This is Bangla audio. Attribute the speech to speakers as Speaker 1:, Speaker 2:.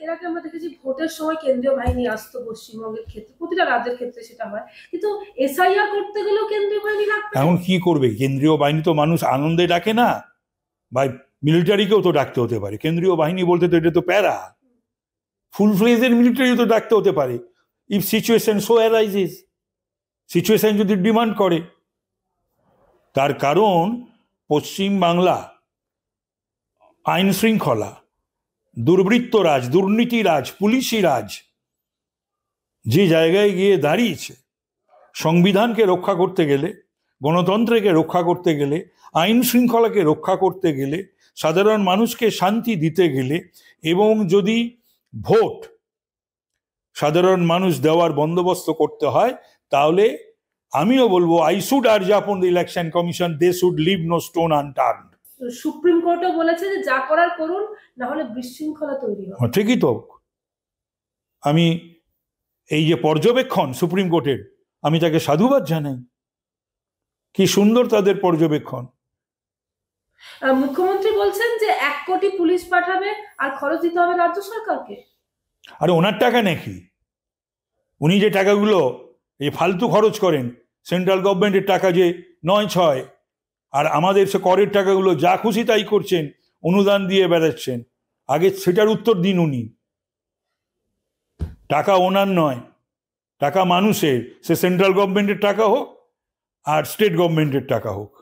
Speaker 1: এর আগে আমরা দেখেছি ভোটের সময় কেন্দ্রীয় বাহিনী আসতো পশ্চিমবঙ্গের ক্ষেত্রে, প্রতিটা রাজ্যের ক্ষেত্রে সেটা হয়, কিন্তু এসআইআর করতে গেলেও কেন্দ্রীয় বাহিনী রাখবে।
Speaker 2: এখন কি করবে? কেন্দ্রীয় বাহিনী তো মানুষ আনন্দে ডাকে না, বা মিলিটারিকেও তো ডাকতে হতে পারে। কেন্দ্রীয় বাহিনী বলতে তো এটা তো প্যারা, ফুল ফ্লেজের মিলিটারি তো ডাকতে হতে পারে if situation so arises, situation যদি ডিমান্ড করে। তার কারণ পশ্চিম বাংলা আইন শৃঙ্খলা, দুর্বৃত্তরাজ, দুর্নীতিরাজ, পুলিশি রাজ যে জায়গায় গিয়ে দাঁড়িয়েছে, সংবিধানকে রক্ষা করতে গেলে, গণতন্ত্রকে রক্ষা করতে গেলে, আইন শৃঙ্খলাকে রক্ষা করতে গেলে, সাধারণ মানুষকে শান্তি দিতে গেলে, এবং যদি ভোট সাধারণ মানুষ দেওয়ার বন্দোবস্ত করতে হয়, তাহলে আমিও বলবো I should urge upon the election commission, they should leave no stone unturned.
Speaker 1: Supreme কোর্টও বলেছে যে যা করার করুন, না হলে বিশৃঙ্খলা তৈরি হবে।
Speaker 2: ঠিকই তো। আমি এই যে পর্যবেক্ষণ সুপ্রিম কোর্টের, আমি তাকে সাধুবাদ জানাই। কি সুন্দর তাদের পর্যবেক্ষণ।
Speaker 1: মুখ্যমন্ত্রী বলছেন যে 1 কোটি পুলিশ পাঠাবে আর খরচ দিতে হবে রাজ্য সরকারকে।
Speaker 2: আরে ওনার টাকা নাকি? উনি যে টাকাগুলো এই ফালতু খরচ করেন, সেন্ট্রাল গভর্নমেন্টের টাকা যে 9-6, আর আমাদের সে করের টাকাগুলো যা খুশি তাই করছেন, অনুদান দিয়ে বেড়াচ্ছেন, আগে সেটার উত্তর দিন উনি। টাকা ওনার নয়, টাকা মানুষের, সে সেন্ট্রাল গভর্নমেন্টের টাকা হোক আর স্টেট গভর্নমেন্টের টাকা হোক।